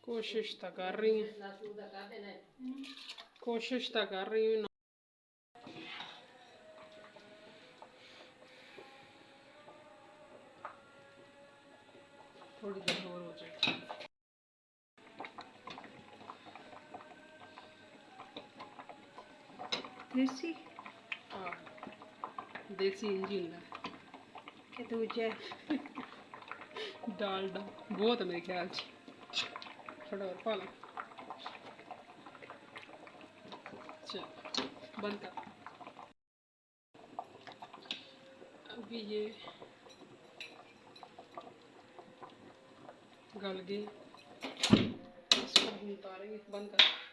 कोशिश तो कर रही हूँ, कोशिश तो कर रही हूँ। थोड़ी देर और हो जाए। देसी हाँ देसी इंजन है के दूजे डालडा बहुत है मेरे ख्याल से। थोड़ा और पा लो। चल बंद कर। अभी ये गल गई, इसको उतारेंगे। बंद कर।